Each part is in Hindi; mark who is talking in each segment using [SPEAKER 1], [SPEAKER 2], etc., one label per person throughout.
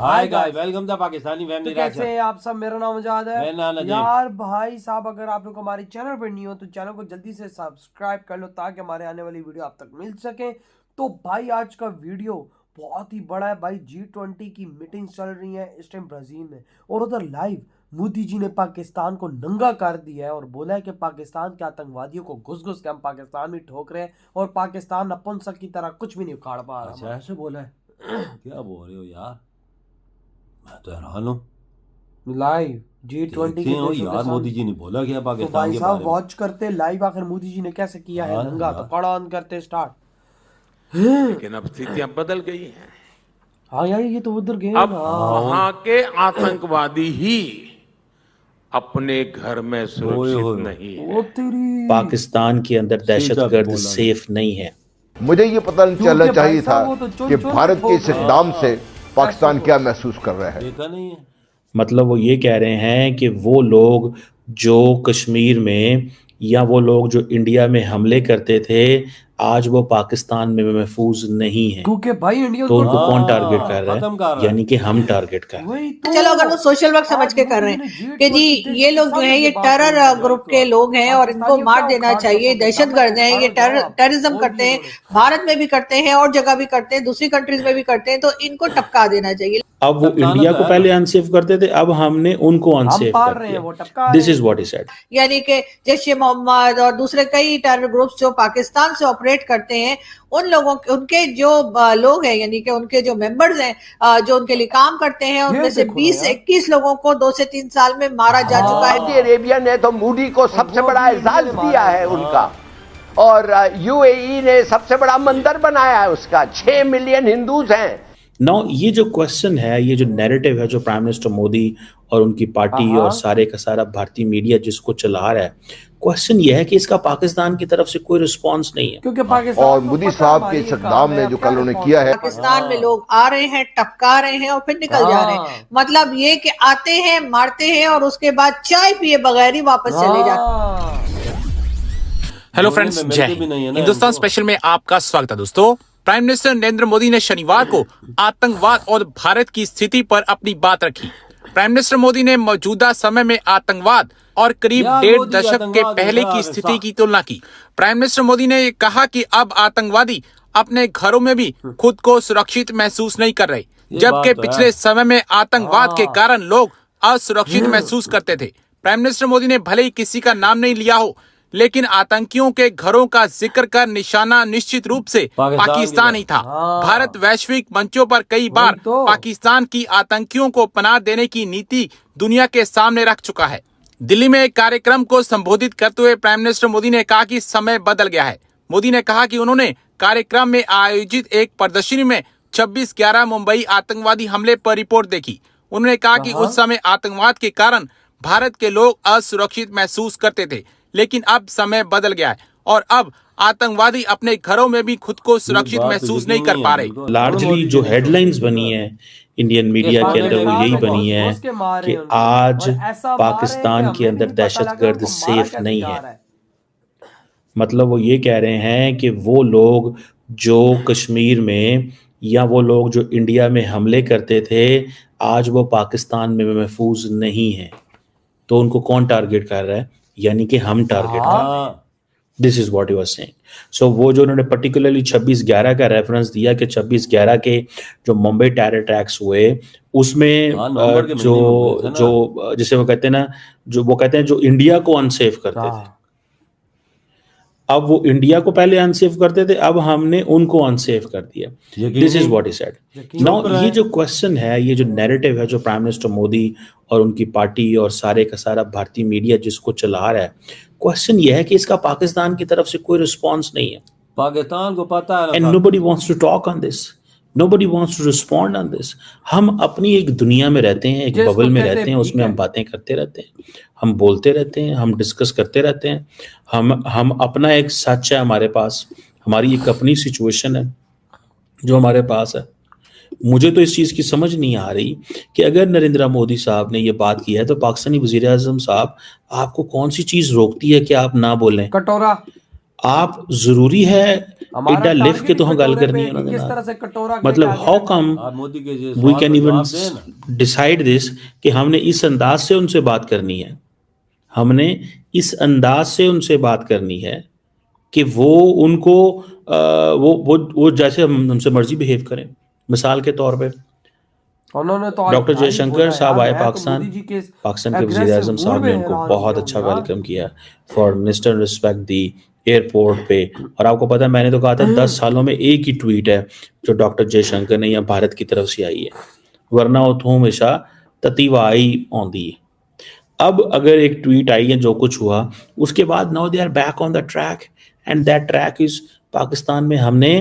[SPEAKER 1] Hi guys, welcome the Pakistani family.
[SPEAKER 2] तो कैसे हैं आप सब? मेरा नाम आजाद है।
[SPEAKER 1] मैं नजीम।
[SPEAKER 2] यार भाई साहब, अगर आप लोग हमारे चैनल पर नहीं हो तो चैनल को जल्दी से सब्सक्राइब कर लो ताकि हमारे आने वाली वीडियो आप तक मिल सके। तो भाई आज का वीडियो बहुत ही बड़ा है भाई। G20 की मीटिंग चल रही है इस टाइम ब्राजील में, और उधर लाइव मोदी जी ने पाकिस्तान को नंगा कर दिया है और बोला है कि पाकिस्तान के आतंकवादियों को घुस घुस के हम पाकिस्तान में ठोक रहे हैं और पाकिस्तान नपुंसक की तरह कुछ भी नहीं उखाड़ पा रहा।
[SPEAKER 1] अच्छा, ऐसे बोला है? क्या बोल रहे हो यार, मैं तो हैरान हूँ।
[SPEAKER 2] लाइव G20 के
[SPEAKER 1] हो
[SPEAKER 2] देशों
[SPEAKER 1] यार,
[SPEAKER 2] के
[SPEAKER 1] मोदी
[SPEAKER 2] साथ
[SPEAKER 1] जी ने बोला क्या
[SPEAKER 2] तो
[SPEAKER 1] पाकिस्तान
[SPEAKER 2] भाई
[SPEAKER 1] के
[SPEAKER 2] साहब
[SPEAKER 1] बारे में?
[SPEAKER 2] वॉच करते लाइव आखिर मोदी जी ने कैसे किया है
[SPEAKER 1] हाँ,
[SPEAKER 2] नंगा।
[SPEAKER 1] हाँ।
[SPEAKER 2] तो कड़ा ऑन करते स्टार्ट।
[SPEAKER 3] लेकिन अब स्थितियां बदल गई हैं।
[SPEAKER 2] हाँ यार, ये तो उधर गए
[SPEAKER 3] अब
[SPEAKER 2] ना।
[SPEAKER 3] वहां के आतंकवादी ही अपने घर में
[SPEAKER 1] ओए
[SPEAKER 3] सुरक्षित
[SPEAKER 1] होए,
[SPEAKER 3] नहीं
[SPEAKER 2] वो
[SPEAKER 3] है।
[SPEAKER 2] तेरी
[SPEAKER 4] पाकिस्तान के अंदर
[SPEAKER 1] सीधा
[SPEAKER 4] दहशतगर्द
[SPEAKER 1] बोला ना।
[SPEAKER 4] सेफ नहीं है।
[SPEAKER 5] मुझे ये पता नहीं चलना
[SPEAKER 2] क्योंकि भाई
[SPEAKER 5] चाहिए था
[SPEAKER 2] साहब वो तो चुन
[SPEAKER 5] कि
[SPEAKER 2] चुन के
[SPEAKER 5] भारत के
[SPEAKER 2] ठोक
[SPEAKER 5] इस
[SPEAKER 2] रहे हैं।
[SPEAKER 5] इकदाम से पाकिस्तान
[SPEAKER 2] ऐसे
[SPEAKER 5] क्या महसूस कर रहा है।
[SPEAKER 1] देखा नहीं है।
[SPEAKER 4] मतलब वो ये कह रहे हैं कि वो लोग जो कश्मीर में या वो लोग जो इंडिया में हमले करते थे, आज वो पाकिस्तान में महफूज नहीं है।
[SPEAKER 2] क्योंकि भाई इंडिया
[SPEAKER 4] तो उनको कौन
[SPEAKER 1] हाँ,
[SPEAKER 4] टारगेट कर रहा
[SPEAKER 1] खत्म कर
[SPEAKER 4] है?
[SPEAKER 1] रहा है।
[SPEAKER 4] यानी कि हम टारगेट कर रहे हैं।
[SPEAKER 2] वही तो।
[SPEAKER 6] चलो अगर वो सोशल वर्क समझ के कर रहे हैं कि जी ये लोग जो है ये टेरर ग्रुप के लोग हैं और इनको मार देना चाहिए, दहशतगर्द हैं, ये टेररिज्म करते हैं, भारत में भी करते हैं और जगह भी करते हैं, दूसरी कंट्रीज में भी करते हैं, तो इनको टपका देना चाहिए।
[SPEAKER 4] अब वो
[SPEAKER 1] टपकाना
[SPEAKER 4] इंडिया
[SPEAKER 1] तो
[SPEAKER 4] को
[SPEAKER 1] है
[SPEAKER 4] पहले अनसेफ करते थे, अब हमने उनको
[SPEAKER 2] हम
[SPEAKER 4] अनसेफ
[SPEAKER 2] पार
[SPEAKER 4] कर
[SPEAKER 2] रहे हैं, वो
[SPEAKER 4] दिया।
[SPEAKER 2] टपका
[SPEAKER 4] दिस
[SPEAKER 2] रहे
[SPEAKER 4] इज
[SPEAKER 2] हैं।
[SPEAKER 4] What he said.
[SPEAKER 6] यानी कि जैश ए मोहम्मद और दूसरे कई टेरर ग्रुप्स जो पाकिस्तान से ऑपरेट करते हैं, उन लोगों के उनके जो लोग हैं यानी कि उनके जो मेंबर्स हैं जो उनके लिए काम करते हैं, उनमें से 20 से 21 लोगों को 2 से 3 साल में मारा जा चुका है।
[SPEAKER 5] सऊदी अरेबिया ने तो मोदी को सबसे
[SPEAKER 2] वो
[SPEAKER 5] बड़ा
[SPEAKER 2] भी
[SPEAKER 5] एजाज
[SPEAKER 2] इंडिया ने
[SPEAKER 5] दिया
[SPEAKER 2] मारा
[SPEAKER 5] है
[SPEAKER 2] है।
[SPEAKER 5] उनका, और यूएई ने सबसे बड़ा मंदिर बनाया है उसका। 6 मिलियन हिंदूज हैं।
[SPEAKER 4] नाउ ये जो क्वेश्चन है, ये जो नैरेटिव है जो प्राइम मिनिस्टर मोदी और उनकी पार्टी और सारे का सारा भारतीय मीडिया जिसको चला रहा है, क्वेश्चन ये है कि इसका पाकिस्तान की तरफ से कोई रिस्पांस नहीं है।
[SPEAKER 2] क्योंकि पाकिस्तान
[SPEAKER 5] और
[SPEAKER 2] को
[SPEAKER 5] मोदी
[SPEAKER 2] पता है
[SPEAKER 5] साहब
[SPEAKER 2] हमारी
[SPEAKER 5] के इस
[SPEAKER 2] ये
[SPEAKER 5] इकदाम
[SPEAKER 2] काम है,
[SPEAKER 5] में
[SPEAKER 2] अब
[SPEAKER 5] जो
[SPEAKER 2] क्या
[SPEAKER 5] कल उन्होंने
[SPEAKER 2] response
[SPEAKER 5] किया है,
[SPEAKER 6] पाकिस्तान में लोग आ रहे हैं, टपका रहे हैं और फिर निकल जा रहे हैं। मतलब ये कि आते हैं, मारते हैं और उसके बाद चाय पिए बगैर ही वापस चले जाते हैं।
[SPEAKER 7] हेलो
[SPEAKER 1] बोलने
[SPEAKER 7] फ्रेंड्स,
[SPEAKER 1] में
[SPEAKER 7] जय
[SPEAKER 1] मिलते भी नहीं है
[SPEAKER 7] हिंद।
[SPEAKER 1] ना
[SPEAKER 7] हिंदुस्तान
[SPEAKER 1] इनको।
[SPEAKER 7] स्पेशल में आपका स्वागत है दोस्तों। प्राइम मिनिस्टर नरेंद्र मोदी ने शनिवार को आतंकवाद और भारत की स्थिति पर अपनी बात रखी। प्राइम मिनिस्टर मोदी ने मौजूदा समय में आतंकवाद और करीब
[SPEAKER 1] यार,
[SPEAKER 7] 1.5
[SPEAKER 1] मोदी
[SPEAKER 7] दशक के
[SPEAKER 1] आतंकवाद
[SPEAKER 7] पहले
[SPEAKER 1] इधर
[SPEAKER 7] की
[SPEAKER 1] आ
[SPEAKER 7] स्थिति
[SPEAKER 1] गया।
[SPEAKER 7] की तुलना की। प्राइम मिनिस्टर मोदी ने कहा कि अब आतंकवादी अपने घरों में भी खुद को सुरक्षित महसूस नहीं कर रहे, जबकि
[SPEAKER 1] बात तो है।
[SPEAKER 7] पिछले समय में आतंकवाद के कारण लोग असुरक्षित महसूस करते थे। प्राइम मिनिस्टर मोदी ने भले ही किसी का नाम नहीं लिया हो, लेकिन आतंकियों के घरों का जिक्र कर निशाना निश्चित रूप से पाकिस्तान ही था। भारत वैश्विक मंचों पर कई बार
[SPEAKER 2] तो।
[SPEAKER 7] पाकिस्तान की आतंकियों को पनाह देने की नीति दुनिया के सामने रख चुका है। दिल्ली में एक कार्यक्रम को संबोधित करते हुए प्राइम मिनिस्टर मोदी ने कहा कि समय बदल गया है। मोदी ने कहा कि उन्होंने कार्यक्रम में आयोजित एक प्रदर्शनी में 26/11 मुंबई आतंकवादी हमले पर रिपोर्ट देखी। उन्होंने कहा कि उस समय आतंकवाद के कारण भारत के लोग असुरक्षित महसूस करते थे, लेकिन अब समय बदल गया है और अब आतंकवादी अपने घरों में भी खुद को सुरक्षित
[SPEAKER 1] बात तो
[SPEAKER 7] महसूस
[SPEAKER 1] यकीन
[SPEAKER 7] नहीं कर
[SPEAKER 1] है,
[SPEAKER 7] पा रहे।
[SPEAKER 1] बिल्कुल।
[SPEAKER 4] लार्जली जो हेडलाइंस बनी है इंडियन मीडिया के अंदर वो यही बनी है कि आज पाकिस्तान के अंदर दहशतगर्द सेफ नहीं है। मतलब वो ये कह रहे हैं कि वो लोग जो कश्मीर में या वो लोग जो इंडिया में हमले करते थे, आज वो पाकिस्तान में महफूज नहीं है। तो उनको कौन टारगेट कर रहा है? यानी कि हम टारगेट कर रहे हैं। This is what he was saying. So वो जो उन्होंने पर्टिकुलरली 26/11 का रेफरेंस दिया कि 26/11 के जो मुंबई टेरर अटैक्स हुए उसमें
[SPEAKER 1] नवंबर के
[SPEAKER 4] जो
[SPEAKER 1] महीने में हुए थे ना।
[SPEAKER 4] जो जिसे वो कहते हैं ना, जो वो कहते हैं जो इंडिया को अनसेफ करते थे, अब वो इंडिया को पहले अनसेफ करते थे, अब हमने उनको अनसेफ कर दिया। This is what he said. Now ये जो क्वेश्चन है, ये जो नैरेटिव है जो प्राइम मिनिस्टर मोदी और उनकी पार्टी और सारे का सारा भारतीय मीडिया जिसको चला रहा है, क्वेश्चन ये है कि इसका पाकिस्तान की तरफ से कोई रिस्पांस नहीं है।
[SPEAKER 1] पाकिस्तान को पता है
[SPEAKER 4] and nobody wants to talk on this, nobody wants to respond on this. हम अपनी एक दुनिया में रहते हैं, एक बबल में रहते हैं, उसमें हम बातें करते रहते हैं, हम बोलते रहते हैं, हम डिस्कस करते रहते हैं। हम अपना एक सच है हमारे पास, हमारी एक अपनी सिचुएशन है जो हमारे पास है। मुझे तो इस चीज़ की समझ नहीं आ रही कि अगर नरेंद्र मोदी साहब ने ये बात की है तो पाकिस्तानी वज़ीर आज़म साहब, आपको कौन सी चीज़ रोकती है कि आप ना बोलें?
[SPEAKER 2] कटोरा।
[SPEAKER 4] आप ज़रूरी है एडा लिख के तुहां गल करनी है उन्होंने
[SPEAKER 2] किस तरह से कटोरा
[SPEAKER 4] मतलब हाउ कम
[SPEAKER 1] आप मोदी के ये
[SPEAKER 4] वी
[SPEAKER 1] सवाल
[SPEAKER 4] कैन
[SPEAKER 1] का
[SPEAKER 4] इवन
[SPEAKER 1] जवाब दें ना।
[SPEAKER 4] डिसाइड दिस कि हमने इस अंदाज से उनसे बात करनी है, हमने इस अंदाज से उनसे बात करनी है कि वो उनको वो जैसे हमसे मर्जी बिहेव करें। मिसाल के तौर पे
[SPEAKER 2] उन्होंने तो आज
[SPEAKER 4] डॉक्टर
[SPEAKER 2] क्या ही
[SPEAKER 4] जयशंकर
[SPEAKER 2] बोला
[SPEAKER 4] साहब
[SPEAKER 2] यार,
[SPEAKER 4] आए
[SPEAKER 2] मैं तो
[SPEAKER 4] पाकिस्तान,
[SPEAKER 2] मोदी जी के
[SPEAKER 4] पाकिस्तान के वजीर
[SPEAKER 2] aggressive
[SPEAKER 4] आजम
[SPEAKER 2] mood
[SPEAKER 4] साहब
[SPEAKER 2] में
[SPEAKER 4] ने उनको
[SPEAKER 2] हैरान
[SPEAKER 4] बहुत
[SPEAKER 2] हो
[SPEAKER 4] अच्छा
[SPEAKER 2] गया हूँ
[SPEAKER 4] वेलकम किया, for minister respect the airport पे। और आपको पता है मैंने तो कहा था 10 सालों में एक ही ट्वीट है जो डॉक्टर जयशंकर ने या भारत की तरफ से आई है, वरना उतो हमेशा ततीवाई आਉਂਦੀ है। अब अगर एक ट्वीट आई है जो कुछ हुआ उसके बाद now they are back on the track and that track is Pakistan में हमने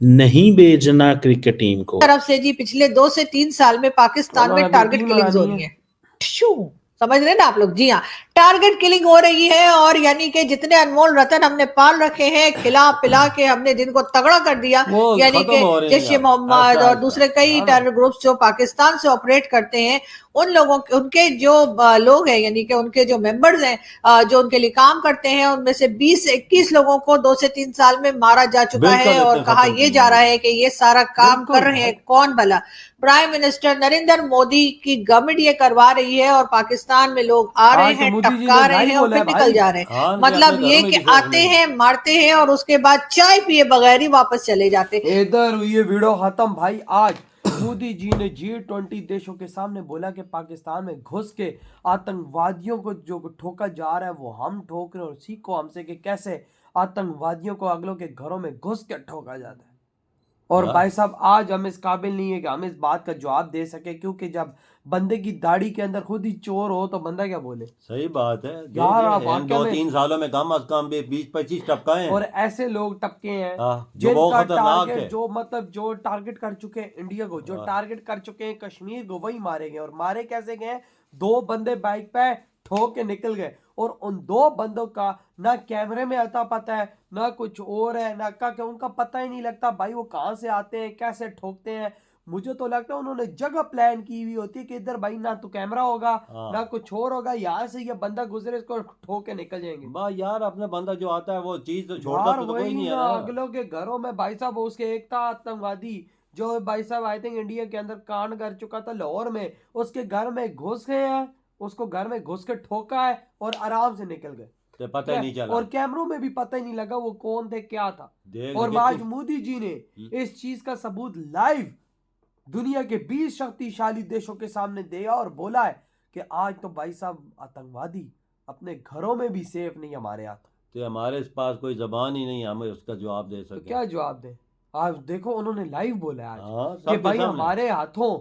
[SPEAKER 4] नहीं भेजना क्रिकेट टीम को।
[SPEAKER 6] तरफ से जी पिछले 2 से 3 साल में पाकिस्तान में
[SPEAKER 2] उन्होंने
[SPEAKER 6] टारगेट
[SPEAKER 2] टीम
[SPEAKER 6] किलिंग्स हो
[SPEAKER 2] बनानी
[SPEAKER 6] रही है। शू, समझ रहे हैं ना आप लोग? जी हाँ, टारगेट किलिंग हो रही है और यानी कि जितने अनमोल रतन हमने पाल रखे हैं, खिला पिला के हमने जिनको तगड़ा कर दिया,
[SPEAKER 1] वो
[SPEAKER 6] यानी
[SPEAKER 1] खत्म
[SPEAKER 6] कि
[SPEAKER 1] हो रहे हैं
[SPEAKER 6] जैश ए
[SPEAKER 1] अब,
[SPEAKER 6] मोहम्मद
[SPEAKER 1] ऐसा
[SPEAKER 6] और दूसरे कई
[SPEAKER 1] है ना।
[SPEAKER 6] टेरर ग्रुप्स जो पाकिस्तान से ऑपरेट करते हैं, उन लोगों के उनके जो लोग हैं यानी कि उनके जो मेंबर्स हैं जो उनके लिए काम करते हैं, उनमें से 20 से 21 लोगों को 2 से 3 साल में मारा जा चुका
[SPEAKER 1] बिल्कुल
[SPEAKER 6] है और
[SPEAKER 1] इतने
[SPEAKER 6] कहा
[SPEAKER 1] खत्म
[SPEAKER 6] यह
[SPEAKER 1] किए
[SPEAKER 6] जा रहा
[SPEAKER 1] हैं।
[SPEAKER 6] है कि ये सारा काम
[SPEAKER 2] बिल्कुल
[SPEAKER 6] कर रहे हैं
[SPEAKER 2] भाई।
[SPEAKER 6] कौन भला? प्राइम मिनिस्टर नरेंद्र मोदी की गवर्नमेंट ये करवा रही है और पाकिस्तान में लोग आ रहे
[SPEAKER 2] आज तो
[SPEAKER 6] हैं,
[SPEAKER 2] मोदी जी
[SPEAKER 6] टपका
[SPEAKER 2] ने
[SPEAKER 6] रहे
[SPEAKER 2] लाइव
[SPEAKER 6] हैं और
[SPEAKER 2] बोला
[SPEAKER 6] फिर
[SPEAKER 2] है
[SPEAKER 6] निकल
[SPEAKER 2] भाई।
[SPEAKER 6] जा रहे हैं।
[SPEAKER 1] हाँ, कि
[SPEAKER 6] मतलब
[SPEAKER 1] अपने
[SPEAKER 6] ये
[SPEAKER 1] घरों में
[SPEAKER 6] कि
[SPEAKER 1] भी सेफ
[SPEAKER 6] आते
[SPEAKER 1] नहीं।
[SPEAKER 6] हैं, मारते हैं और उसके बाद चाय पिए बगैर ही वापस चले जाते हैं।
[SPEAKER 2] इधर हुई है वीडियो खत्म भाई। आज मोदी जी ने G20 देशों के सामने बोला कि पाकिस्तान में घुस के आतंकवादियों को जो ठोका जा रहा है वो हम ठोक रहे हैं, और सीखो हमसे कि कैसे आतंकवादियों को अगलों के घरों में घुस के ठोका जाता है। और
[SPEAKER 1] वाह।
[SPEAKER 2] भाई साहब आज हम इस काबिल नहीं है कि हम इस बात का जवाब दे सके, क्योंकि जब बंदे की दाढ़ी के अंदर खुद ही चोर हो तो बंदा क्या बोले।
[SPEAKER 1] सही बात है।
[SPEAKER 2] यार आप
[SPEAKER 1] देखिए, इन
[SPEAKER 2] वाकई में
[SPEAKER 1] 2-3 सालों में कम अज कम 20-25 टपकाए हैं।
[SPEAKER 2] और ऐसे लोग टपके हैं
[SPEAKER 1] हाँ, जो बहुत
[SPEAKER 2] जिनका
[SPEAKER 1] खतरनाक
[SPEAKER 2] टारगेट
[SPEAKER 1] है।
[SPEAKER 2] जो मतलब जो टारगेट कर चुके हैं इंडिया को, जो
[SPEAKER 1] हाँ।
[SPEAKER 2] टारगेट कर चुके हैं कश्मीर को, वही मारे गए। और मारे कैसे गए? 2 बंदे बाइक पे ठोक के निकल गए और उन 2 बंदों का ना कैमरे में आता पता है, ना कुछ और है, ना का उनका पता ही नहीं लगता भाई वो कहाँ से आते हैं, कैसे ठोकते हैं। मुझे तो लगता है उन्होंने जगह प्लान की हुई होती है कि इधर भाई ना तो कैमरा होगा
[SPEAKER 1] हाँ।
[SPEAKER 2] ना कुछ और होगा, यहाँ से ये बंदा गुजरे इसको ठोक के निकल जाएंगे।
[SPEAKER 1] बा यार, अपने बंदा जो आता है वो चीज तो छोड़ता
[SPEAKER 2] यार
[SPEAKER 1] तो कोई
[SPEAKER 2] वही
[SPEAKER 1] नहीं है
[SPEAKER 2] ना,
[SPEAKER 1] ना।
[SPEAKER 2] अगलों के घरों में भाई साहब उसके एक था आतंकवादी जो भाई साहब आई थिंक इंडिया के अंदर कांड कर चुका था लाहौर में, उसके घर में घुस गए हैं, उसको घर में घुस के ठोका है और आराम से निकल गए।
[SPEAKER 1] तो पता ही नहीं चला।
[SPEAKER 2] और कैमरों में भी पता ही नहीं लगा वो कौन थे क्या था।
[SPEAKER 1] देख
[SPEAKER 2] और
[SPEAKER 1] लीजिए
[SPEAKER 2] आज
[SPEAKER 1] तू।
[SPEAKER 2] मोदी जी ने इस चीज का सबूत लाइव दुनिया के 20 शक्तिशाली देशों के सामने दिया और बोला है कि आज तो भाई साहब आतंकवादी अपने घरों में भी सेफ नहीं हमारे हाथ।
[SPEAKER 1] तो हमारे पास कोई जबान ही नहीं हमें उसका जवाब दे
[SPEAKER 2] तो
[SPEAKER 1] सके।
[SPEAKER 2] क्या जवाब दे? आज देखो उन्होंने लाइव बोला है आज
[SPEAKER 1] हाँ,
[SPEAKER 2] कि
[SPEAKER 1] सबके
[SPEAKER 2] भाई
[SPEAKER 1] सामने।
[SPEAKER 2] हमारे हाथों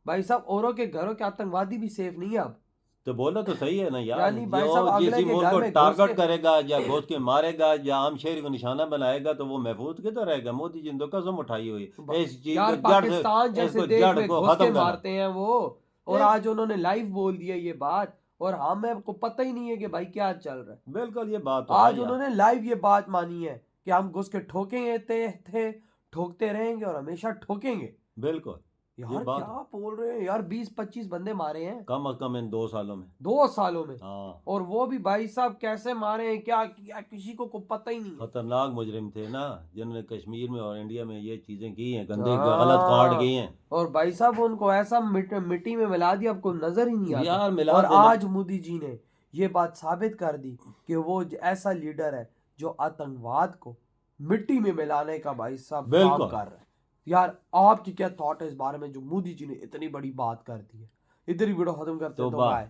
[SPEAKER 2] भाई साहब औरों के घरों के आतंकवादी भी सेफ नहीं है अब।
[SPEAKER 1] तो बोला तो सही है ना यार।
[SPEAKER 2] यानी भाई
[SPEAKER 1] जो
[SPEAKER 2] साहब अगले
[SPEAKER 1] किसी
[SPEAKER 2] के
[SPEAKER 1] मुल्क
[SPEAKER 2] घर
[SPEAKER 1] को
[SPEAKER 2] में घुस
[SPEAKER 1] टारगेट
[SPEAKER 2] के
[SPEAKER 1] करेगा या घुस के मारेगा या आम शहरी को निशाना बनाएगा तो वो महफूज के तो रहेगा। मोदी जी ने तो कसम उठाई हुई है इस चीज
[SPEAKER 2] यार
[SPEAKER 1] को
[SPEAKER 2] पाकिस्तान जैसे
[SPEAKER 1] इसको
[SPEAKER 2] देश
[SPEAKER 1] जड़
[SPEAKER 2] में
[SPEAKER 1] को
[SPEAKER 2] घुस के
[SPEAKER 1] खत्म करना।
[SPEAKER 2] मारते हैं वो, और आज उन्होंने लाइव बोल दिया ये बात और हमें को पता ही नहीं है कि भाई क्या चल रहा है।
[SPEAKER 1] बिल्कुल ये बात तो
[SPEAKER 2] आज
[SPEAKER 1] है यार।
[SPEAKER 2] उन्होंने लाइव ये बात मानी है कि हम घुस के ठोकेंगे थे ठोकते रहेंगे और हमेशा ठोकेंगे।
[SPEAKER 1] बिल्कुल
[SPEAKER 2] यार
[SPEAKER 1] बात
[SPEAKER 2] क्या बोल रहे हैं यार, 20-25 बंदे मारे हैं
[SPEAKER 1] कम अज कम इन 2 सालों में।
[SPEAKER 2] 2 सालों में।
[SPEAKER 1] हाँ,
[SPEAKER 2] और वो भी भाई साहब कैसे मारे हैं क्या किसी को पता ही नहीं है।
[SPEAKER 1] खतरनाक मुजरिम थे ना जिन्होंने कश्मीर में और इंडिया में ये चीजें की हैं, गंदे
[SPEAKER 2] हाँ।
[SPEAKER 1] गलत कांड किए हैं।
[SPEAKER 2] और भाई साहब उनको ऐसा मिट्टी में मिला दिया आपको नजर ही नहीं आता।
[SPEAKER 1] यार मिला
[SPEAKER 2] और
[SPEAKER 1] देना।
[SPEAKER 2] आज मोदी जी ने ये बात साबित कर दी कि वो ऐसा लीडर है जो आतंकवाद को मिट्टी में मिलाने का भाई साहब काम
[SPEAKER 1] बिल्कुल।
[SPEAKER 2] कर रहा है। यार आपकी क्या थॉट है इस बारे में जो मोदी जी ने इतनी बड़ी बात कर दी है? इधर ही वीडियो खत्म करते
[SPEAKER 1] तो
[SPEAKER 2] तो
[SPEAKER 1] बाय।
[SPEAKER 2] बाय।